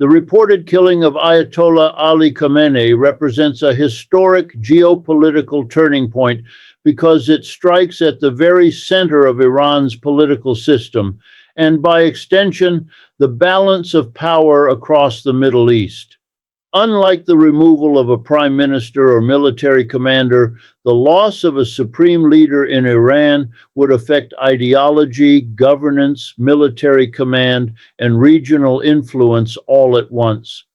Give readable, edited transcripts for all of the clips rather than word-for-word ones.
The reported killing of Ayatollah Ali Khamenei represents a historic geopolitical turning point because it strikes at the very center of Iran's political system and, by extension, the balance of power across the Middle East. Unlike the removal of a prime minister or military commander, the loss of a supreme leader in Iran would affect ideology, governance, military command, and regional influence all at once.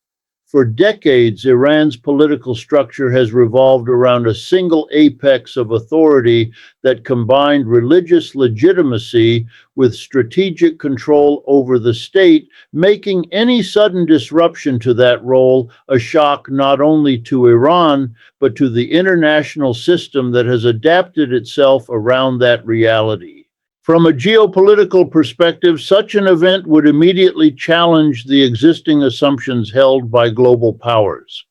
For decades, Iran's political structure has revolved around a single apex of authority that combined religious legitimacy with strategic control over the state, making any sudden disruption to that role a shock not only to Iran, but to the international system that has adapted itself around that reality. From a geopolitical perspective, such an event would immediately challenge the existing assumptions held by global powers.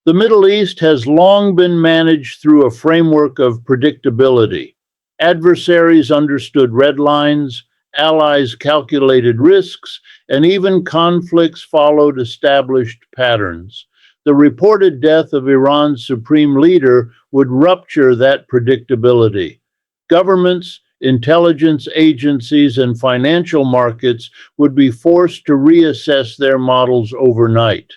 The Middle East has long been managed through a framework of predictability. Adversaries understood red lines, allies calculated risks, and even conflicts followed established patterns. The reported death of Iran's supreme leader would rupture that predictability. Governments, intelligence agencies, and financial markets would be forced to reassess their models overnight,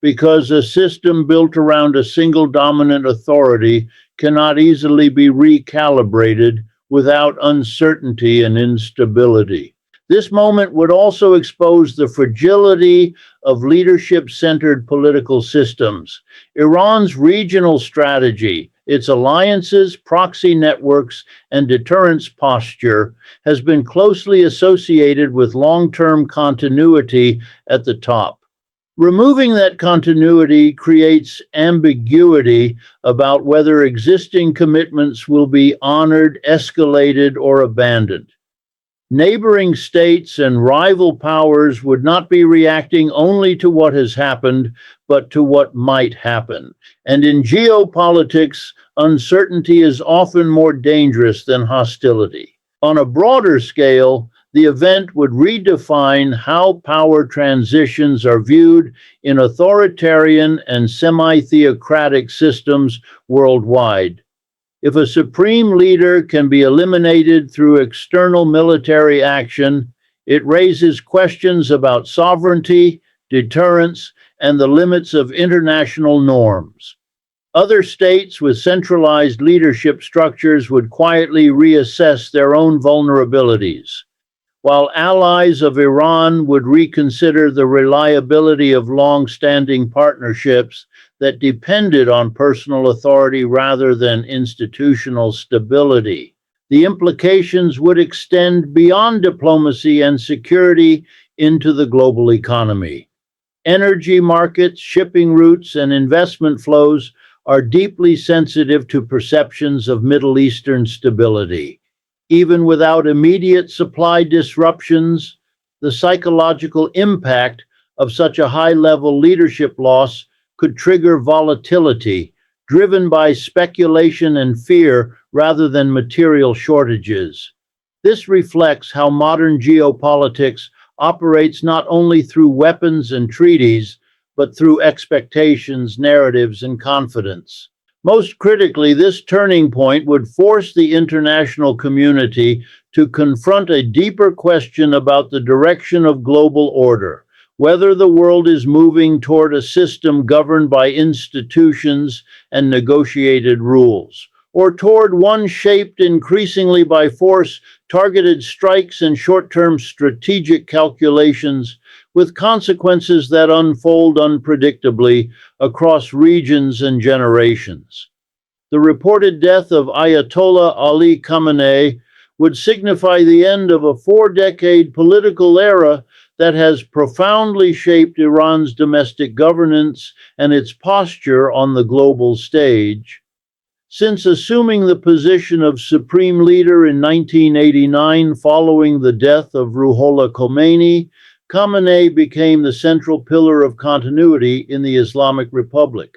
because a system built around a single dominant authority cannot easily be recalibrated without uncertainty and instability. This moment would also expose the fragility of leadership-centered political systems. Iran's regional strategy, its alliances, proxy networks, and deterrence posture has been closely associated with long-term continuity at the top. Removing that continuity creates ambiguity about whether existing commitments will be honored, escalated, or abandoned. Neighboring states and rival powers would not be reacting only to what has happened, but to what might happen. And in geopolitics, uncertainty is often more dangerous than hostility. On a broader scale, the event would redefine how power transitions are viewed in authoritarian and semi-theocratic systems worldwide. If a supreme leader can be eliminated through external military action, it raises questions about sovereignty, deterrence, and the limits of international norms. Other states with centralized leadership structures would quietly reassess their own vulnerabilities, while allies of Iran would reconsider the reliability of long-standing partnerships that depended on personal authority rather than institutional stability. The implications would extend beyond diplomacy and security into the global economy. Energy markets, shipping routes, and investment flows are deeply sensitive to perceptions of Middle Eastern stability. Even without immediate supply disruptions, the psychological impact of such a high-level leadership loss could trigger volatility, driven by speculation and fear rather than material shortages. This reflects how modern geopolitics operates not only through weapons and treaties, but through expectations, narratives, and confidence. Most critically, this turning point would force the international community to confront a deeper question about the direction of global order, whether the world is moving toward a system governed by institutions and negotiated rules, or toward one shaped increasingly by force, targeted strikes, and short-term strategic calculations, with consequences that unfold unpredictably across regions and generations. The reported death of Ayatollah Ali Khamenei would signify the end of a four-decade political era that has profoundly shaped Iran's domestic governance and its posture on the global stage. Since assuming the position of supreme leader in 1989 following the death of Ruhollah Khomeini, Khamenei became the central pillar of continuity in the Islamic Republic.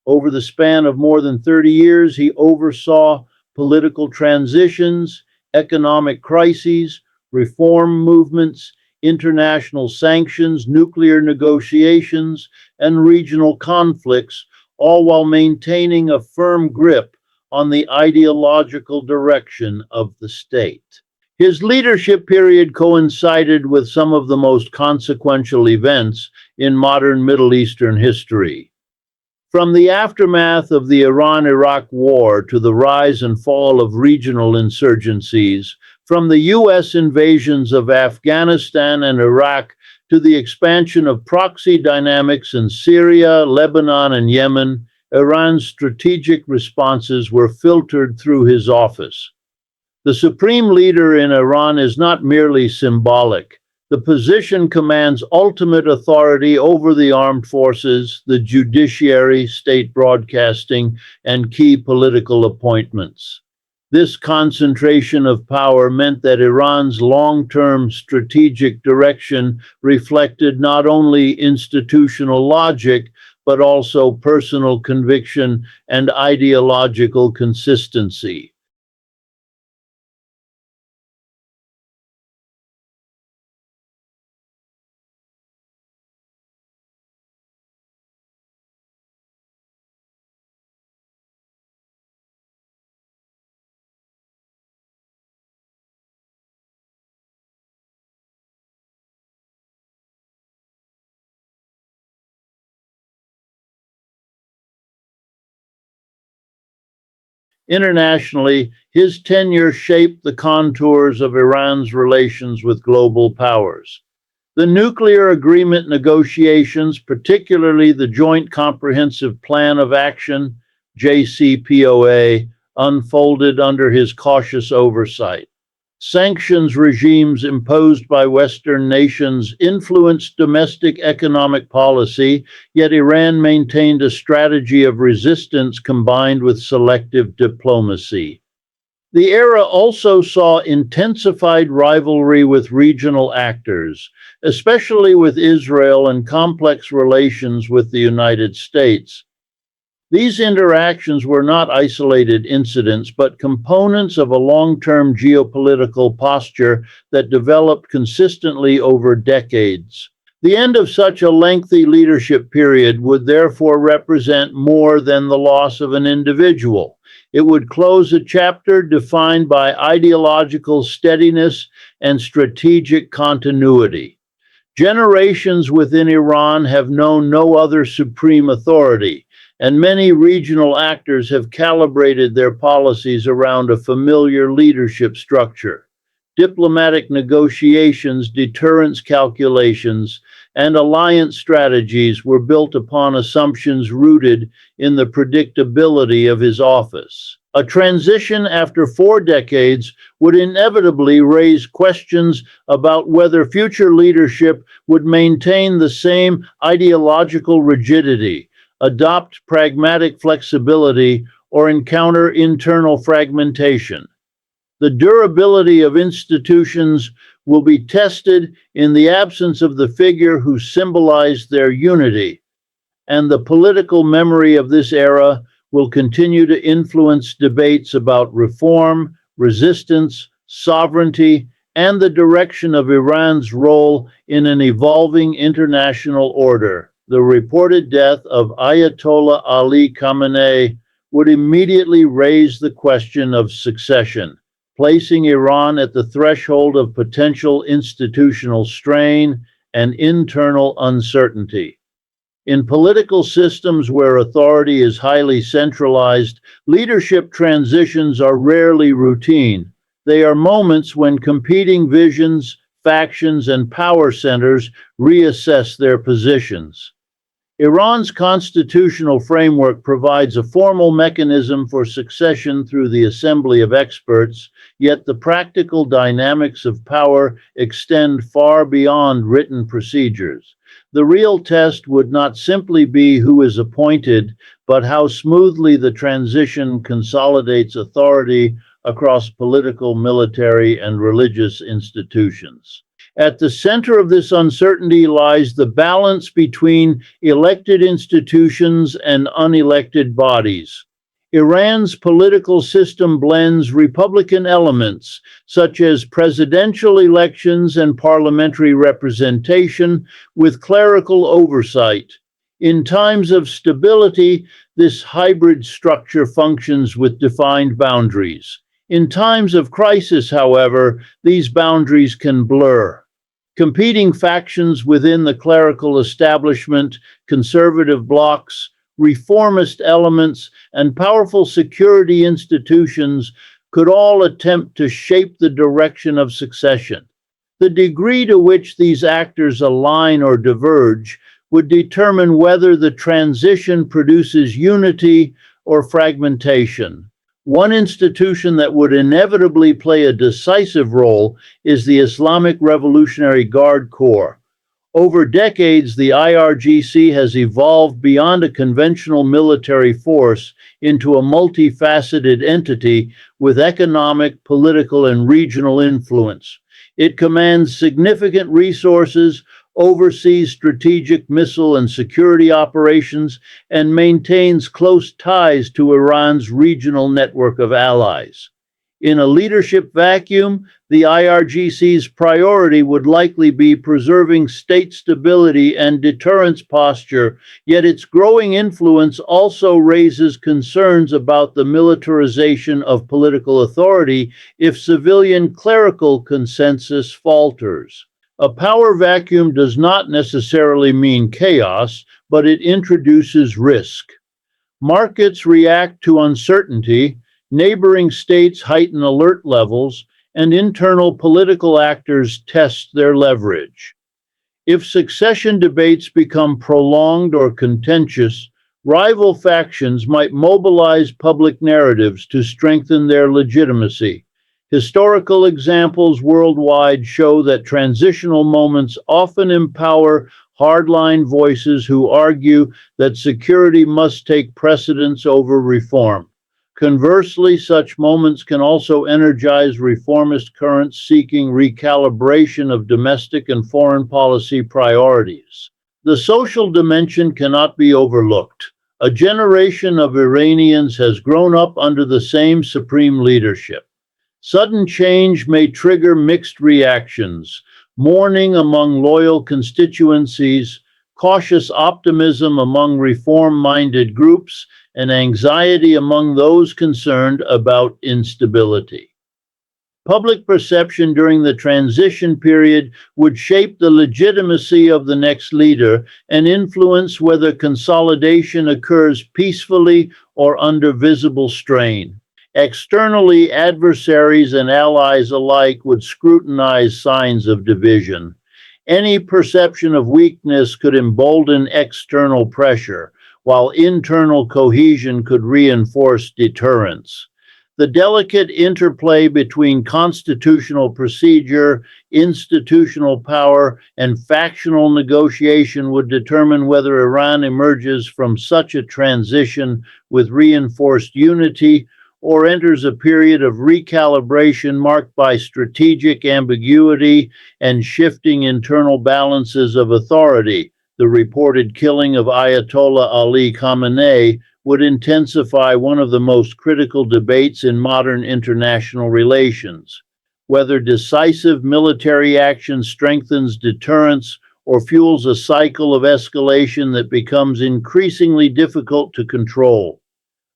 Over the span of more than 30 years, he oversaw political transitions, economic crises, reform movements, international sanctions, nuclear negotiations, and regional conflicts, all while maintaining a firm grip on the ideological direction of the state. His leadership period coincided with some of the most consequential events in modern Middle Eastern history. From the aftermath of the Iran-Iraq War to the rise and fall of regional insurgencies, from the U.S. invasions of Afghanistan and Iraq to the expansion of proxy dynamics in Syria, Lebanon, and Yemen, Iran's strategic responses were filtered through his office. The supreme leader in Iran is not merely symbolic. The position commands ultimate authority over the armed forces, the judiciary, state broadcasting, and key political appointments. This concentration of power meant that Iran's long-term strategic direction reflected not only institutional logic, but also personal conviction and ideological consistency. Internationally, his tenure shaped the contours of Iran's relations with global powers. The nuclear agreement negotiations, particularly the Joint Comprehensive Plan of Action, JCPOA, unfolded under his cautious oversight. Sanctions regimes imposed by Western nations influenced domestic economic policy, yet Iran maintained a strategy of resistance combined with selective diplomacy. The era also saw intensified rivalry with regional actors, especially with Israel and complex relations with the United States. These interactions were not isolated incidents, but components of a long-term geopolitical posture that developed consistently over decades. The end of such a lengthy leadership period would therefore represent more than the loss of an individual. It would close a chapter defined by ideological steadiness and strategic continuity. Generations within Iran have known no other supreme authority, and many regional actors have calibrated their policies around a familiar leadership structure. Diplomatic negotiations, deterrence calculations, and alliance strategies were built upon assumptions rooted in the predictability of his office. A transition after 4 decades would inevitably raise questions about whether future leadership would maintain the same ideological rigidity, adopt pragmatic flexibility, or encounter internal fragmentation. The durability of institutions will be tested in the absence of the figure who symbolized their unity, and the political memory of this era will continue to influence debates about reform, resistance, sovereignty, and the direction of Iran's role in an evolving international order. The reported death of Ayatollah Ali Khamenei would immediately raise the question of succession, placing Iran at the threshold of potential institutional strain and internal uncertainty. In political systems where authority is highly centralized, leadership transitions are rarely routine. They are moments when competing visions, factions, and power centers reassess their positions. Iran's constitutional framework provides a formal mechanism for succession through the assembly of experts, yet the practical dynamics of power extend far beyond written procedures. The real test would not simply be who is appointed, but how smoothly the transition consolidates authority across political, military, and religious institutions. At the center of this uncertainty lies the balance between elected institutions and unelected bodies. Iran's political system blends Republican elements, such as presidential elections and parliamentary representation, with clerical oversight. In times of stability, this hybrid structure functions with defined boundaries. In times of crisis, however, these boundaries can blur. Competing factions within the clerical establishment, conservative blocs, reformist elements, and powerful security institutions could all attempt to shape the direction of succession. The degree to which these actors align or diverge would determine whether the transition produces unity or fragmentation. One institution that would inevitably play a decisive role is the Islamic Revolutionary Guard Corps. Over decades, the IRGC has evolved beyond a conventional military force into a multifaceted entity with economic, political, and regional influence. It commands significant resources, oversees strategic missile and security operations, and maintains close ties to Iran's regional network of allies. In a leadership vacuum, the IRGC's priority would likely be preserving state stability and deterrence posture, yet its growing influence also raises concerns about the militarization of political authority if civilian clerical consensus falters. A power vacuum does not necessarily mean chaos, but it introduces risk. Markets react to uncertainty, neighboring states heighten alert levels, and internal political actors test their leverage. If succession debates become prolonged or contentious, rival factions might mobilize public narratives to strengthen their legitimacy. Historical examples worldwide show that transitional moments often empower hardline voices who argue that security must take precedence over reform. Conversely, such moments can also energize reformist currents seeking recalibration of domestic and foreign policy priorities. The social dimension cannot be overlooked. A generation of Iranians has grown up under the same supreme leadership. Sudden change may trigger mixed reactions, mourning among loyal constituencies, cautious optimism among reform-minded groups, and anxiety among those concerned about instability. Public perception during the transition period would shape the legitimacy of the next leader and influence whether consolidation occurs peacefully or under visible strain. Externally, adversaries and allies alike would scrutinize signs of division. Any perception of weakness could embolden external pressure, while internal cohesion could reinforce deterrence. The delicate interplay between constitutional procedure, institutional power, and factional negotiation would determine whether Iran emerges from such a transition with reinforced unity or enters a period of recalibration marked by strategic ambiguity and shifting internal balances of authority. The reported killing of Ayatollah Ali Khamenei would intensify one of the most critical debates in modern international relations. Whether decisive military action strengthens deterrence or fuels a cycle of escalation that becomes increasingly difficult to control.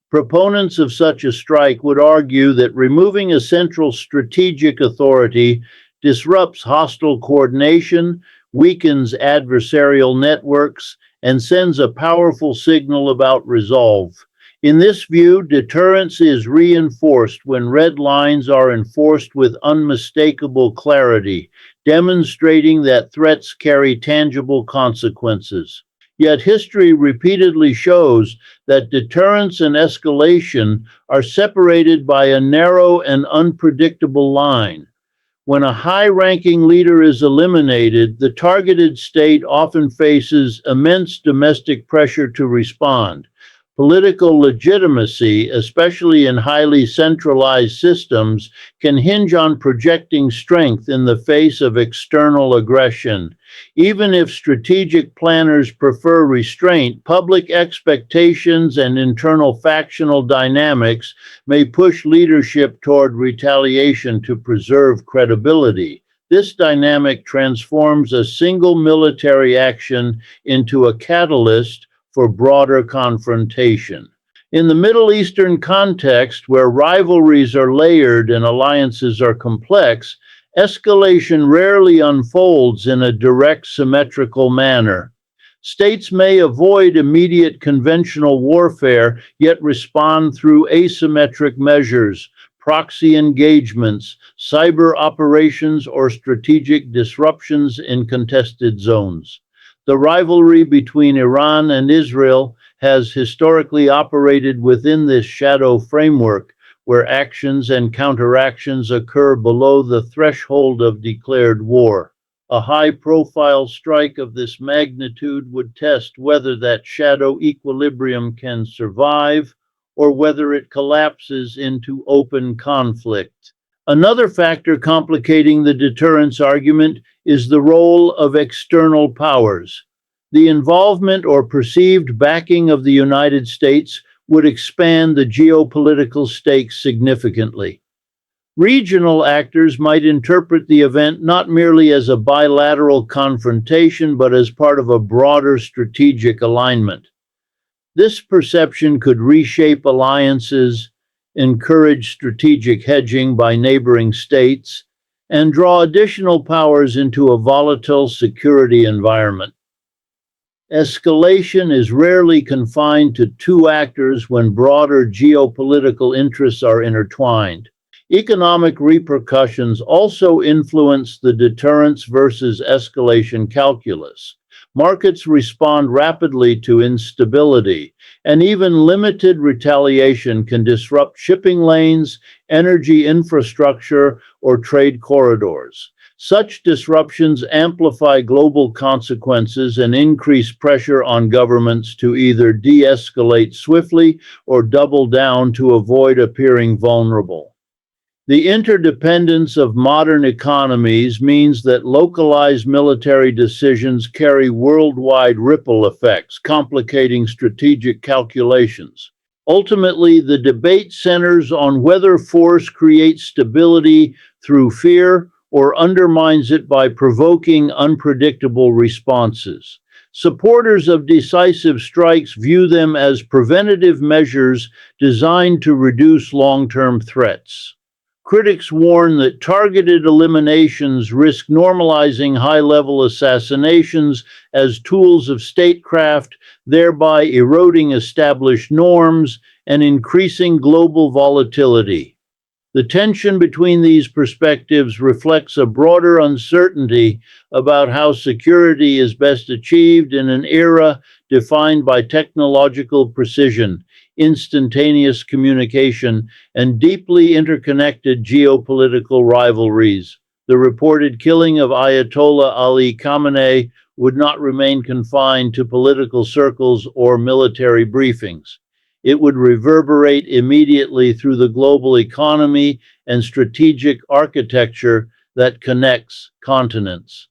Proponents of such a strike would argue that removing a central strategic authority disrupts hostile coordination, weakens adversarial networks, and sends a powerful signal about resolve. In this view, deterrence is reinforced when red lines are enforced with unmistakable clarity, demonstrating that threats carry tangible consequences. Yet history repeatedly shows that deterrence and escalation are separated by a narrow and unpredictable line. When a high-ranking leader is eliminated, the targeted state often faces immense domestic pressure to respond. Political legitimacy, especially in highly centralized systems, can hinge on projecting strength in the face of external aggression. Even if strategic planners prefer restraint, public expectations and internal factional dynamics may push leadership toward retaliation to preserve credibility. This dynamic transforms a single military action into a catalyst for broader confrontation. In the Middle Eastern context, where rivalries are layered and alliances are complex, escalation rarely unfolds in a direct, symmetrical manner. States may avoid immediate conventional warfare, yet respond through asymmetric measures, proxy engagements, cyber operations, or strategic disruptions in contested zones. The rivalry between Iran and Israel has historically operated within this shadow framework, where actions and counteractions occur below the threshold of declared war. A high-profile strike of this magnitude would test whether that shadow equilibrium can survive or whether it collapses into open conflict. Another factor complicating the deterrence argument is the role of external powers. The involvement or perceived backing of the United States would expand the geopolitical stakes significantly. Regional actors might interpret the event not merely as a bilateral confrontation, but as part of a broader strategic alignment. This perception could reshape alliances, encourage strategic hedging by neighboring states, and draw additional powers into a volatile security environment. Escalation is rarely confined to two actors when broader geopolitical interests are intertwined. Economic repercussions also influence the deterrence versus escalation calculus. Markets respond rapidly to instability, and even limited retaliation can disrupt shipping lanes, energy infrastructure, or trade corridors. Such disruptions amplify global consequences and increase pressure on governments to either de-escalate swiftly or double down to avoid appearing vulnerable. The interdependence of modern economies means that localized military decisions carry worldwide ripple effects, complicating strategic calculations. Ultimately, the debate centers on whether force creates stability through fear or undermines it by provoking unpredictable responses. Supporters of decisive strikes view them as preventative measures designed to reduce long-term threats. Critics warn that targeted eliminations risk normalizing high-level assassinations as tools of statecraft, thereby eroding established norms and increasing global volatility. The tension between these perspectives reflects a broader uncertainty about how security is best achieved in an era defined by technological precision, instantaneous communication, and deeply interconnected geopolitical rivalries. The reported killing of Ayatollah Ali Khamenei would not remain confined to political circles or military briefings. It would reverberate immediately through the global economy and strategic architecture that connects continents.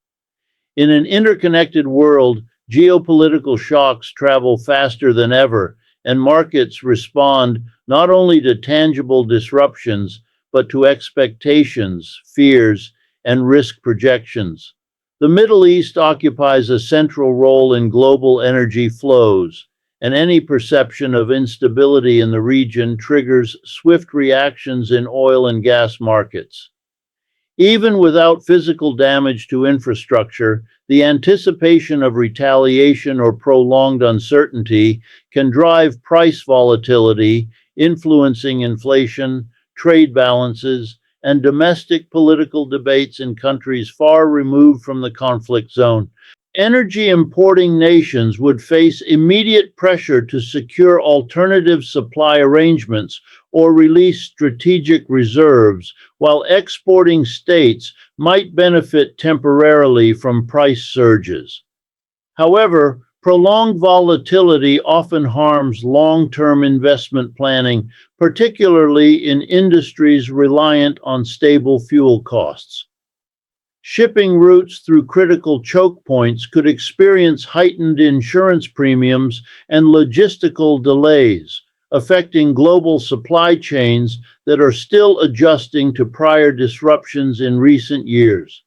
In an interconnected world, geopolitical shocks travel faster than ever, and markets respond not only to tangible disruptions, but to expectations, fears, and risk projections. The Middle East occupies a central role in global energy flows, and any perception of instability in the region triggers swift reactions in oil and gas markets. Even without physical damage to infrastructure, the anticipation of retaliation or prolonged uncertainty can drive price volatility, influencing inflation, trade balances, and domestic political debates in countries far removed from the conflict zone. Energy importing nations would face immediate pressure to secure alternative supply arrangements or release strategic reserves, while exporting states might benefit temporarily from price surges. However, Prolonged volatility often harms long-term investment planning, particularly in industries reliant on stable fuel costs. Shipping routes through critical choke points could experience heightened insurance premiums and logistical delays, affecting global supply chains that are still adjusting to prior disruptions in recent years.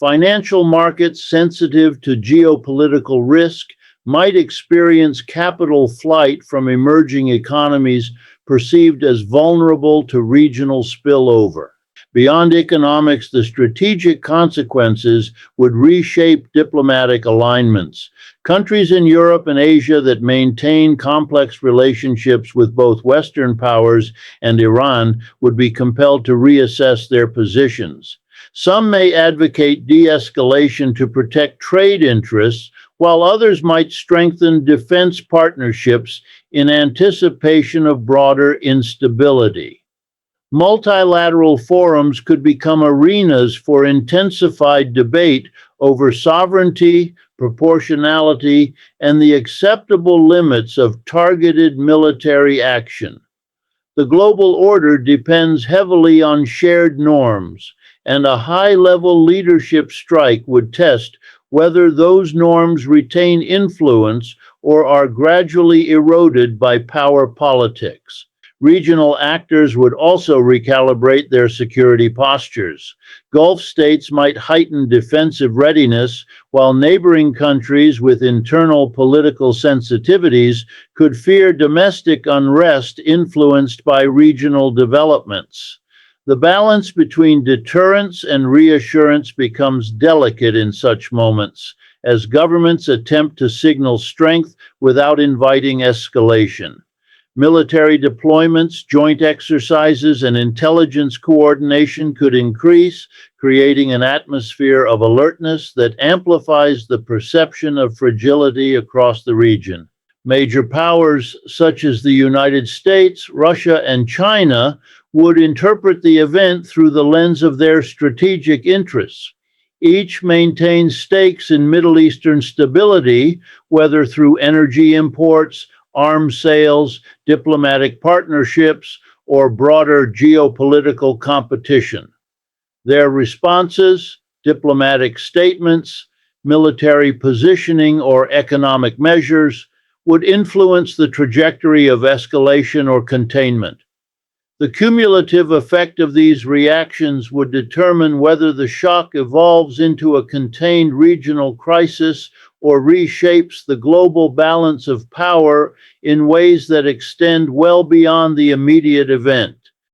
Financial markets sensitive to geopolitical risk might experience capital flight from emerging economies perceived as vulnerable to regional spillover. Beyond economics, the strategic consequences would reshape diplomatic alignments. Countries in Europe and Asia that maintain complex relationships with both Western powers and Iran would be compelled to reassess their positions. Some may advocate de-escalation to protect trade interests, while others might strengthen defense partnerships in anticipation of broader instability. Multilateral forums could become arenas for intensified debate over sovereignty, proportionality, and the acceptable limits of targeted military action. The global order depends heavily on shared norms, and a high-level leadership strike would test whether those norms retain influence or are gradually eroded by power politics. Regional actors would also recalibrate their security postures. Gulf states might heighten defensive readiness, while neighboring countries with internal political sensitivities could fear domestic unrest influenced by regional developments. The balance between deterrence and reassurance becomes delicate in such moments, as governments attempt to signal strength without inviting escalation. Military deployments, joint exercises, and intelligence coordination could increase, creating an atmosphere of alertness that amplifies the perception of fragility across the region. Major powers such as the United States, Russia, and China would interpret the event through the lens of their strategic interests. Each maintains stakes in Middle Eastern stability, whether through energy imports, arms sales, diplomatic partnerships, or broader geopolitical competition. Their responses, diplomatic statements, military positioning, or economic measures would influence the trajectory of escalation or containment. The cumulative effect of these reactions would determine whether the shock evolves into a contained regional crisis or reshapes the global balance of power in ways that extend well beyond the immediate event.